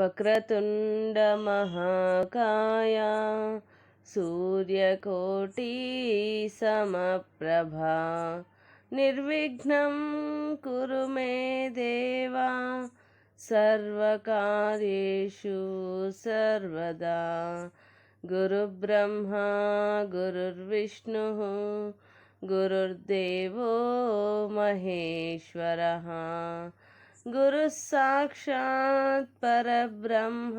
వక్రతుండ మహాకాయ సూర్యకోటి సమప్రభా నిర్విఘ్నం కురు మే దేవా సర్వకార్యేషు సర్వదా. గురుబ్రహ్మా గురుర్విష్ణుః గురుర్దేవో మహేశ్వరః గురుః సాక్షాత్ పరబ్రహ్మ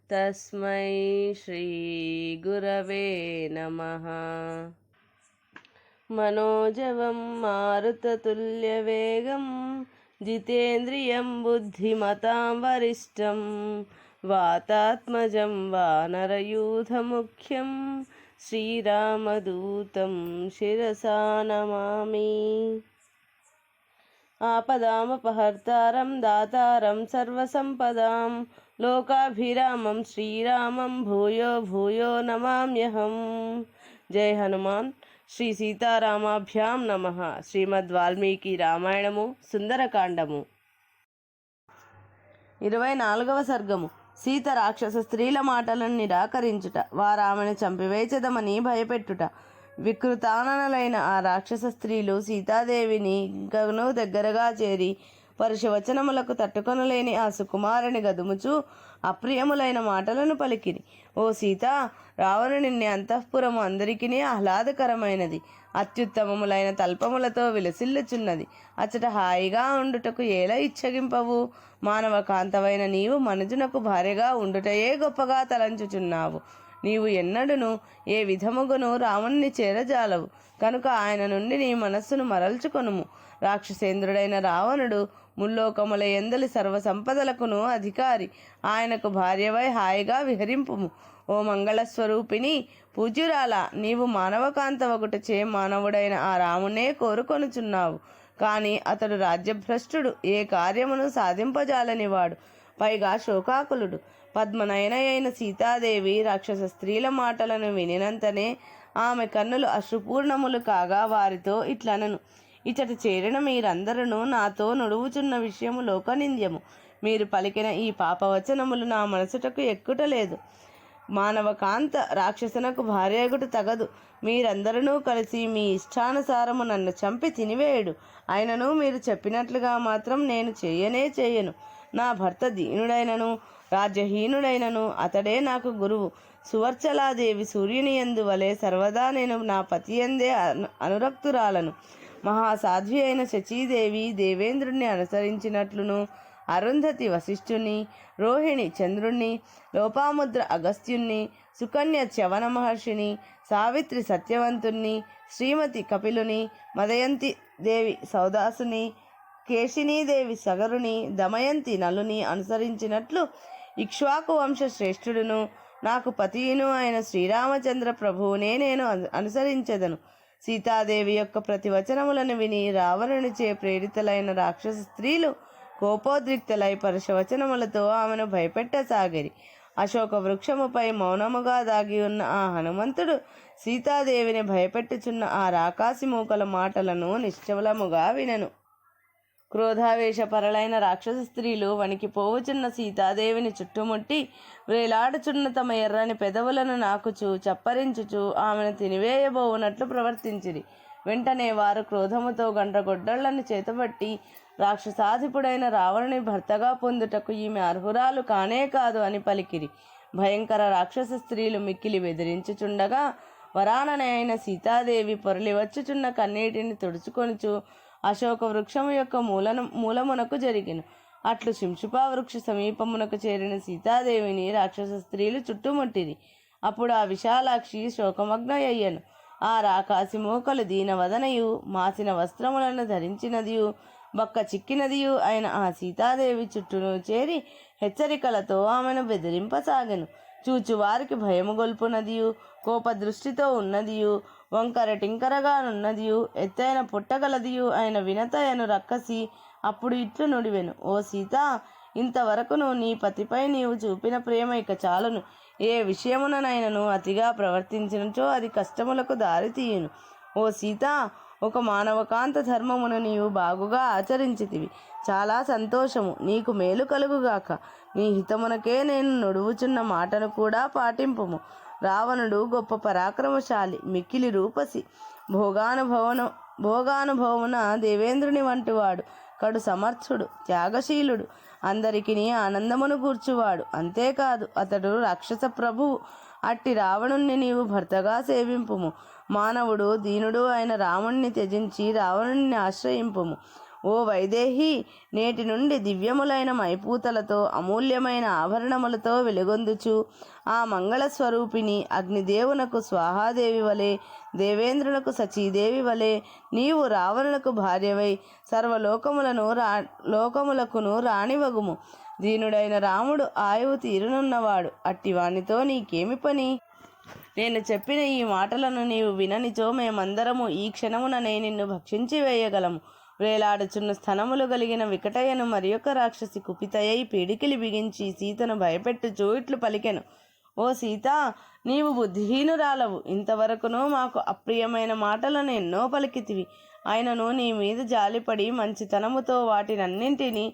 తస్మై శ్రీ గురవే నమః. మనోజవం మారుతతుల్యవేగం జితేంద్రియం బుద్ధిమతాం వరిష్టం వాతాత్మజం వానరయూథముఖ్యం శ్రీరామదూతం శిరసా నమామి. ఆపదామపహర్తారం దాతారం సర్వసంపదాం లోకాభిరామం శ్రీరామం భూయో భూయో నమామ్యహం. జై హనుమాన్. శ్రీ సీతారామాభ్యాం నమః. శ్రీమద్ వాల్మీకి రామాయణము సుందరకాండము 24వ సర్గము. సీత రాక్షస స్త్రీల మాటలను నిరాకరించుట, వారామెను చంపివేచదమని భయపెట్టుట. వికృతాననలైన ఆ రాక్షస స్త్రీలు సీతాదేవిని ఇంకను దగ్గరగా చేరి పరుషవచనములకు తట్టుకొనలేని ఆ సుకుమారుని గదుముచు అప్రియములైన మాటలను పలికిరి. ఓ సీత, రావణుని అంతఃపురము అందరికీ ఆహ్లాదకరమైనది, అత్యుత్తమములైన తల్పములతో విలసిల్లుచున్నది. అచ్చట హాయిగా ఉండుటకు ఏలా ఇచ్చగింపవు? మానవ కాంతవైన నీవు మనుజునకు భార్యగా ఉండుటయే గొప్పగా తలంచుచున్నావు. నీవు ఎన్నడును ఏ విధముగును రావణుని చేరజాలవు కనుక ఆయన నుండి నీ మనస్సును మరల్చుకొనుము. రాక్షసేంద్రుడైన రావణుడు ముల్లోకముల ఎందలి సర్వసంపదలకును అధికారి. ఆయనకు భార్యవై హాయిగా విహరింపుము. ఓ మంగళస్వరూపిణి, పూజ్యురాల, నీవు మానవకాంతవగుటచే మానవుడైన ఆ రామునే కోరుకొనుచున్నావు. కానీ అతడు రాజ్యభ్రష్టుడు, ఏ కార్యమును సాధింపజాలనివాడు, పైగా శోకాకులుడు. పద్మనయనయైన సీతాదేవి రాక్షస స్త్రీల మాటలను వినినంతనే ఆమె కన్నులు అశ్రుపూర్ణములు కాగా వారితో ఇట్లనను: ఇచ్చట చేరిన మీరందరూ నాతో నుడువుచున్న విషయము లోకనింద్యము. మీరు పలికిన ఈ పాపవచనములు నా మనసుటకు ఎక్కుటలేదు. మానవకాంత రాక్షసునకు భార్యగుట తగదు. మీరందరూ కలిసి మీ ఇష్టానుసారము నన్ను చంపి తినివేయుడు. అయినను మీరు చెప్పినట్లుగా మాత్రం నేను చేయను. నా భర్త దీనుడైనను రాజ్యహీనుడైనను అతడే నాకు గురువు. సువర్చలాదేవి సూర్యుని యందు వలె సర్వదా నేను నా పతియందే అనురక్తురాలను. మహాసాధ్వి అయిన శచీదేవి దేవేంద్రుణ్ణి అనుసరించినట్లును, అరుంధతి వశిష్ఠుని, రోహిణి చంద్రుణ్ణి, లోపాముద్ర అగస్త్యుణ్ణి, సుకన్య చ్యవన మహర్షిని, సావిత్రి సత్యవంతుణ్ణి, శ్రీమతి కపిలుని, మదయంతి దేవి సౌదాసుని, కేశినీదేవి సగరుని, దమయంతి నలుని అనుసరించినట్లు ఇక్ష్వాకు వంశ శ్రేష్ఠుడును నాకు పతియును అయిన శ్రీరామచంద్ర ప్రభువునే నేను అనుసరించెదను. సీతాదేవి యొక్క ప్రతివచనములను విని రావణునిచే ప్రేరితులైన రాక్షస స్త్రీలు కోపోద్రిక్తులై పరుషవచనములతో ఆమెను భయపెట్టసాగిరి. అశోక వృక్షముపై మౌనముగా దాగి ఉన్న ఆ హనుమంతుడు సీతాదేవిని భయపెట్టుచున్న ఆ రాకాసి మూకల మాటలను నిశ్చలముగా వినెను. క్రోధావేశపరలైన రాక్షస స్త్రీలు వణికిపోవుచున్న సీతాదేవిని చుట్టుముట్టి వ్రేలాడుచున్న తమ ఎర్రని పెదవులను నాకుచూ చప్పరించుచు ఆమెను తినివేయబోవునట్లు ప్రవర్తించిరి. వెంటనే వారు క్రోధముతో గండ్రగొడ్డళ్లను చేతబట్టి రాక్షసాధిపుడైన రావణుని భర్తగా పొందుటకు ఈమె అర్హురాలు కానే కాదు అని పలికిరి. భయంకర రాక్షస స్త్రీలు మిక్కిలి బెదిరించుచుండగా వరాననైన సీతాదేవి పొరలివచ్చుచున్న కన్నీటిని తుడుచుకొనుచు అశోక వృక్షము యొక్క మూలమునకు జరిగెను. అట్లు శింషుపా వృక్ష సమీపమునకు చేరిన సీతాదేవిని రాక్షస స్త్రీలు చుట్టుముట్టిరి. అప్పుడు ఆ విశాలాక్షి శోకమగ్నయ్యను. ఆ రాకాసి మూకలు దీనవదనయు మాసిన వస్త్రములను ధరించినదియు బక్క చిక్కినదియు అయిన ఆ సీతాదేవి చుట్టూను చేరి హెచ్చరికలతో ఆమెను బెదిరింపసాగెను. చూచువారికి భయము గొల్పునదియు కోపదృష్టితో ఉన్నదియు వంకర టింకరగానున్నదియు ఎత్తైన పుట్టగలదియు అయిన వినతయను రక్కసి అప్పుడు ఇట్లు నుడివెను: ఓ సీత, ఇంతవరకును నీ పతిపై నీవు చూపిన ప్రేమ ఇక చాలును. ఏ విషయముననైనను అతిగా ప్రవర్తించినచో అది కష్టములకు దారితీయును. ఓ సీత, ఒక మానవకాంత ధర్మమును నీవు బాగుగా ఆచరించితివి. చాలా సంతోషము. నీకు మేలు కలుగుగాక. నీ హితమునకే నేను నొడువుచున్న మాటను కూడా పాటింపుము. రావణుడు గొప్ప పరాక్రమశాలి, మిక్కిలి రూపసి, భోగానుభవమున దేవేంద్రుని వంటివాడు, కడు సమర్థుడు, త్యాగశీలుడు, అందరికీ ఆనందమును గూర్చువాడు. అంతేకాదు అతడు రాక్షస ప్రభువు. అట్టి రావణుణ్ణి నీవు భర్తగా సేవింపుము. మానవుడు దీనుడు అయిన రావణుణ్ణి త్యజించి రావణుణ్ణి ఆశ్రయింపుము. ఓ వైదేహి, నేటి నుండి దివ్యములైన మైపూతలతో అమూల్యమైన ఆభరణములతో వెలుగొందుచు ఆ మంగళస్వరూపిణి అగ్నిదేవునకు స్వాహాదేవి వలె, దేవేంద్రునకు సచీదేవి వలె నీవు రావణునకు భార్యవై లోకములకును రాణివగుము. దీనుడైన రాముడు ఆయువు తీరునున్నవాడు. అట్టి వానితో నీకేమి పని? నేను చెప్పిన ఈ మాటలను నీవు విననిచో మేమందరము ఈ క్షణముననే నిన్ను భక్షించి వేయగలము. వేలాడుచున్న స్థనములు కలిగిన వికటయ్యను మరియొక రాక్షసి కుపితయ్యి పిడికిలి బిగించి సీతను భయపెట్టుచూ ఇట్లు పలికెను. ఓ సీత, నీవు బుద్ధిహీనురాలవు. ఇంతవరకును మాకు అప్రియమైన మాటలను ఎన్నో పలికితివి. ఆయనను నీ మీద జాలిపడి మంచితనముతో వాటినన్నింటినీ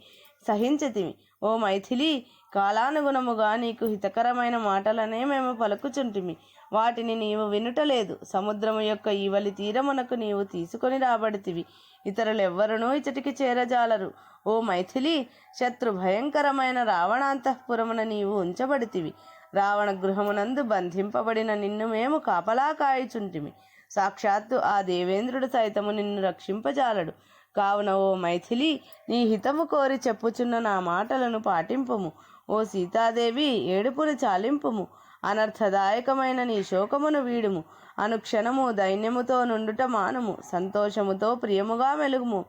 సహించితివి. ఓ మైథిలి, కాలానుగుణముగా నీకు హితకరమైన మాటలనే మేము పలుకుచుంటిమి. వాటిని నీవు వినుటలేదు. సముద్రము యొక్క ఈవలి తీరమునకు నీవు తీసుకొని రాబడితివి. ఇతరులెవ్వరునూ ఇచ్చటికి చేరజాలరు. ఓ మైథిలి, శత్రు భయంకరమైన రావణాంతఃపురమున నీవు ఉంచబడితివి. రావణ గృహమునందు బంధింపబడిన నిన్ను మేము కాపలా కాయుచుంటిమి. సాక్షాత్తు ఆ దేవేంద్రుడు సైతము నిన్ను రక్షింపజాలడు. కావున ఓ మైథిలి, నీ హితము కోరి చెప్పుచున్న నా మాటలను పాటింపుము. ఓ సీతాదేవి, ఏడుపును చాలింపుము. అనర్థదాయకమైన నీ శోకమును వీడుము. అనుక్షణము దైన్యముతో నుండుట మానుము. సంతోషముతో ప్రియముగా మెలుగుము.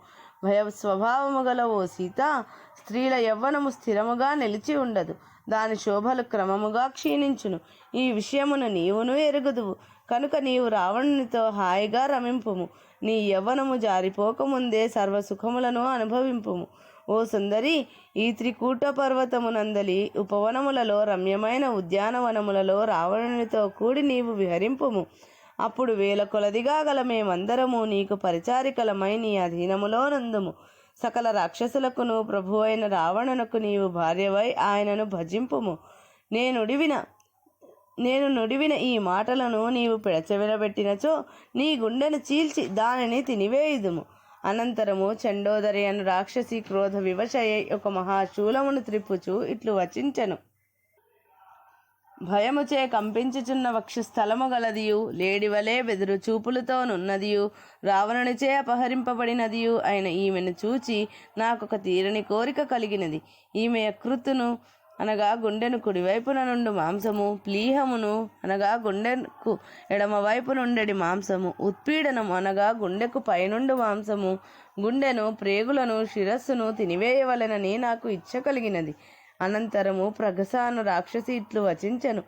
భయ స్వభావము గల ఓ సీత, స్త్రీల యవ్వనము స్థిరముగా నిలిచి ఉండదు. దాని శోభలు క్రమముగా క్షీణించును. ఈ విషయమును నీవును ఎరుగుదువు. కనుక నీవు రావణునితో హాయిగా రమింపుము. నీ యవ్వనము జారిపోకముందే సర్వసుఖములను అనుభవింపుము. ఓ సుందరి, ఈ త్రికూట పర్వతమునందలి ఉపవనములలో రమ్యమైన ఉద్యానవనములలో రావణునితో కూడి నీవు విహరింపుము. అప్పుడు వేల కొలదిగా గల మేమందరము నీకు పరిచారికలమై నీ అధీనములో నందుము. సకల రాక్షసులకును ప్రభువైన రావణునకు నీవు భార్యవై ఆయనను భజింపుము. నేను నుడివిన ఈ మాటలను నీవు పెడచెవినబెట్టినచో నీ గుండెను చీల్చి దానిని తినివేయుదుము. అనంతరము చండోదరి అను రాక్షసి క్రోధ వివశయ్యై ఒక మహాశూలమును త్రిప్పుచు ఇట్లు వచించెను. భయముచే కంపించుచున్న వక్షస్థలము గలదియు, లేడివలే బెదురు చూపులతో నున్నదియు, రావణునిచే అపహరింపబడినదియు అయిన ఈమెను చూచి నాకొక తీరని కోరిక కలిగినది. ఈమె యకృత్తును అనగా గుండెను కుడివైపున నుండి మాంసము, ప్లీహమును అనగా గుండెకు ఎడమవైపు నుండెడి మాంసము, ఉత్పీడనము అనగా గుండెకు పైనుండు మాంసము, గుండెను, ప్రేగులను, శిరస్సును తినివేయవలెనని నాకు ఇచ్చ కలిగినది. అనంతరము ప్రగసాను రాక్షసి ఇట్లు వచించెను.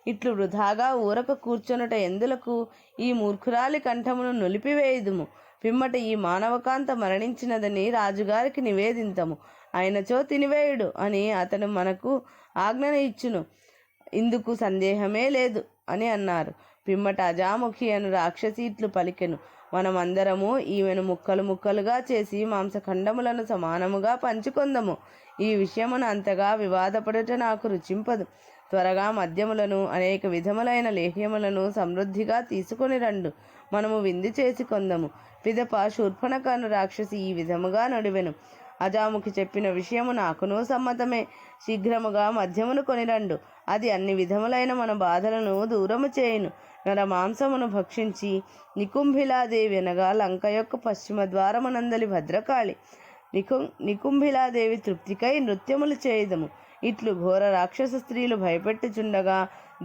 ఇట్లు వృధాగా ఊరక కూర్చొనుట ఎందులకు? ఈ మూర్ఖురాలి కంఠమును నులిపివేయుదుము. పిమ్మట ఈ మానవకాంత మరణించినదని రాజుగారికి నివేదింతము. ఆయనచో తినివేయుడు అని అతను మనకు ఆజ్ఞను ఇచ్చును. ఇందుకు సందేహమే లేదు అని అన్నారు. పిమ్మట అజాముఖి అను రాక్షసి ఇట్లు పలికెను. మనమందరము ఈమెను ముక్కలు ముక్కలుగా చేసి మాంసఖండములను సమానముగా పంచుకొందము. ఈ విషయమును అంతగా వివాదపడుట నాకు రుచింపదు. త్వరగా మద్యములను అనేక విధములైన లేహ్యములను సమృద్ధిగా తీసుకొని రండు. మనము విందు చేసి కొందము. పిదప శూర్పణఖను రాక్షసి ఈ విధముగా నడివెను. అజాముఖి చెప్పిన విషయము నాకును సమ్మతమే. శీఘ్రముగా మద్యమును కొనిరండు. అది అన్ని విధములైన మన బాధలను దూరము చేయును. నర మాంసమును భక్షించి నికుంభిలాదేవి అనగా లంక యొక్క పశ్చిమ ద్వారమునందలి భద్రకాళి నికుంభిలాదేవి తృప్తికై నృత్యములు చేయుదము. ఇట్లు ఘోర రాక్షస స్త్రీలు భయపెట్టుచుండగా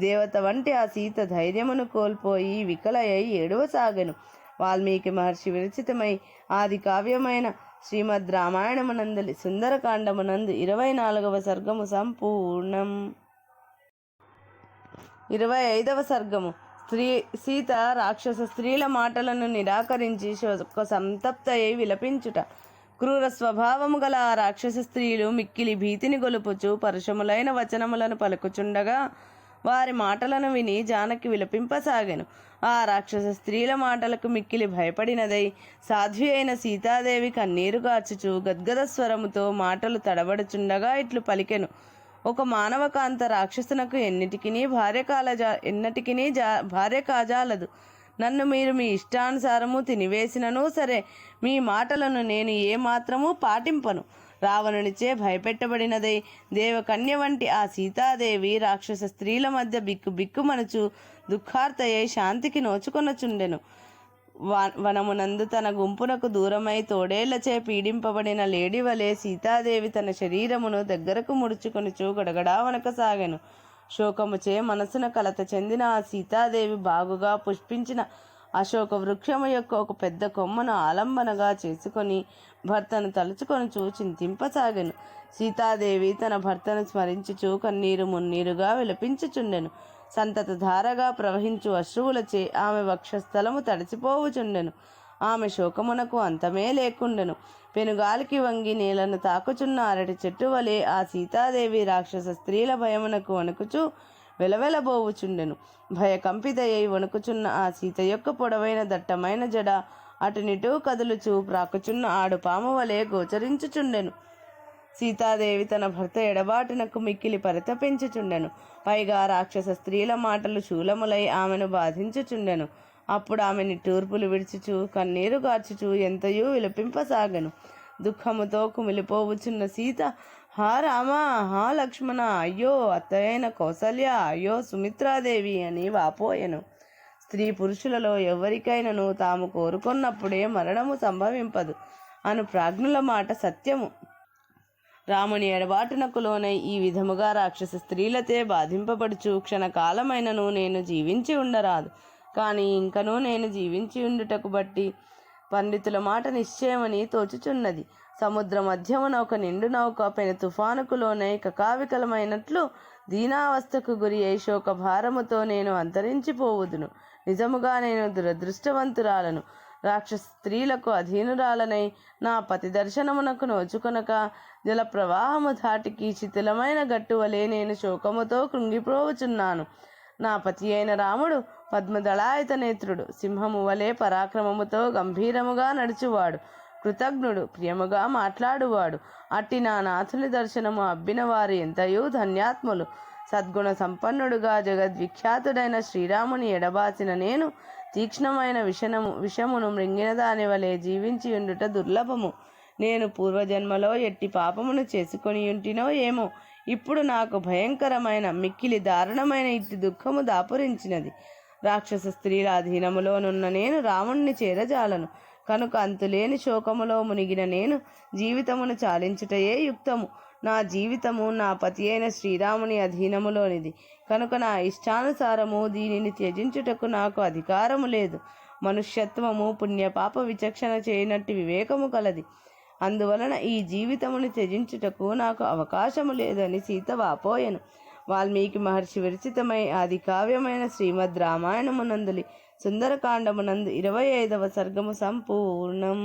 దేవత వంటి ఆ సీత ధైర్యమును కోల్పోయి వికలయ్యి ఏడవసాగెను. వాల్మీకి మహర్షి విరచితమై ఆది కావ్యమైన శ్రీమద్ రామాయణమునందలి సుందరకాండమునందు 24వ సర్గము సంపూర్ణం. 25వ సర్గము. సీత రాక్షస స్త్రీల మాటలను నిరాకరించి సంతప్తయ్యి విలపించుట. క్రూర స్వభావము గల ఆ రాక్షస స్త్రీలు మిక్కిలి భీతిని గొలుపుచు పరుషములైన వచనములను పలుకుచుండగా వారి మాటలను విని జానకి విలపింపసాగెను. ఆ రాక్షస స్త్రీల మాటలకు మిక్కిలి భయపడినదై సాధ్వి అయిన సీతాదేవి కన్నీరు గార్చుచు గద్గద స్వరముతో మాటలు తడబడుచుండగా ఇట్లు పలికెను. ఒక మానవకాంత రాక్షసునకు ఎన్నటికినీ భార్య కాజాలదు. నన్ను మీరు మీ ఇష్టానుసారము తినివేసినను సరే, మీ మాటలను నేను ఏమాత్రము పాటింపను. రావణునిచే భయపెట్టబడినదై దేవకన్య వంటి ఆ సీతాదేవి రాక్షస స్త్రీల మధ్య బిక్కుమనుచు దుఃఖార్తయై శాంతికి నోచుకొనచుండెను. వనమునందు తన గుంపునకు దూరమై తోడేళ్లచే పీడింపబడిన లేడి వలె సీతాదేవి తన శరీరమును దగ్గరకు ముడుచుకొనుచు గడగడా వనకసాగెను. శోకముచే మనసున కలత చెందిన ఆ సీతాదేవి బాగుగా పుష్పించిన అశోక వృక్షము యొక్క ఒక పెద్ద కొమ్మను ఆలంబనగా చేసుకొని భర్తను తలుచుకొనుచు చింతింపసాగెను. సీతాదేవి తన భర్తను స్మరించుచు కన్నీరు మున్నీరుగా విలపించుచుండెను. సంతత ధారగా ప్రవహించు అశ్రువులచే ఆమె వక్షస్థలము తడిసిపోవుచుండెను. ఆమె శోకమునకు అంతమే లేకుండెను. పెనుగాలికి వంగి నేలను తాకుచున్న అరటి చెట్టు వలె ఆ సీతాదేవి రాక్షస స్త్రీల భయమునకు వణుకుచు వెలవెలబోవుచుండెను. భయకంపితయ్యై వణుకుచున్న ఆ సీత యొక్క పొడవైన దట్టమైన జడ అటునిటూ కదులుచూ ప్రాకుచున్న ఆడుపాము వలె గోచరించుచుండెను. సీతాదేవి తన భర్త ఎడబాటునకు మిక్కిలి పరితపించుచుండెను. పైగా రాక్షస స్త్రీల మాటలు శూలములై ఆమెను బాధించుచుండెను. అప్పుడు ఆమె నిట్టూర్పులు విడిచుచు కన్నీరు గార్చుచు ఎంతయూ విలపింపసాగెను. దుఃఖముతో కుమిలిపోవుచున్న సీత, హా రామా, హా లక్ష్మణ, అయ్యో అత్తయైన కౌసల్య, అయ్యో సుమిత్రాదేవి అని వాపోయెను. స్త్రీ పురుషులలో ఎవరికైనను తాము కోరుకున్నప్పుడే మరణము సంభవింపదు అను ప్రాజ్ఞుల మాట సత్యము. రాముని ఎడబాటునకు లోనై ఈ విధముగా రాక్షస స్త్రీలతే బాధింపబడుచు క్షణకాలమైనను నేను జీవించి ఉండరాదు. కానీ ఇంకనూ నేను జీవించి ఉండుటకు బట్టి పండితుల మాట నిశ్చయమని తోచుచున్నది. సముద్ర మధ్యమున ఒక నిండు నౌక పెను తుఫానుకు లోనై కకావికలమైనట్లు దీనావస్థకు గురి అయి శోక భారముతో నేను అంతరించిపోవుదును. నిజముగా నేను దురదృష్టవంతురాలను. రాక్షస స్త్రీలకు అధీనురాలనై నా పతి దర్శనమునకు నోచుకొనక జల ప్రవాహము ధాటికి శిథిలమైన గట్టువలే నేను శోకముతో కృంగిపోవుచున్నాను. నా పతి అయిన రాముడు పద్మదళాయుత నేత్రుడు, సింహము వలె పరాక్రమముతో గంభీరముగా నడుచువాడు, కృతజ్ఞుడు, ప్రియముగా మాట్లాడువాడు. అట్టి నా నాథుని దర్శనము అబ్బిన వారు ఎంతయూ ధన్యాత్ములు. సద్గుణ సంపన్నుడుగా జగద్విఖ్యాతుడైన శ్రీరాముని ఎడబాసిన నేను తీక్ష్ణమైన విషమును మృంగిన దాని వలె జీవించి ఉండుట దుర్లభము. నేను పూర్వజన్మలో ఎట్టి పాపమును చేసుకొని ఉంటినో ఏమో, ఇప్పుడు నాకు భయంకరమైన మిక్కిలి దారుణమైన ఇట్టి దుఃఖము దాపురించినది. రాక్షస స్త్రీల అధీనములోనున్న నేను రాముణ్ణి చేరజాలను. కనుక అంతులేని శోకములో మునిగిన నేను జీవితమును చాలించుటయే యుక్తము. నా జీవితము నా పతి అయిన శ్రీరాముని అధీనములోనిది కనుక నా ఇష్టానుసారము దీనిని త్యజించుటకు నాకు అధికారము లేదు. మనుష్యత్వము పుణ్యపాప విచక్షణ చేయనట్టి వివేకము కలది. అందువలన ఈ జీవితమును త్యజించుటకు నాకు అవకాశము లేదని సీత వాపోయెను. వాల్మీకి మహర్షి విరచితమై ఆది కావ్యమైన శ్రీమద్ రామాయణమునందులి సుందరకాండమునందు 25వ సర్గము సంపూర్ణం.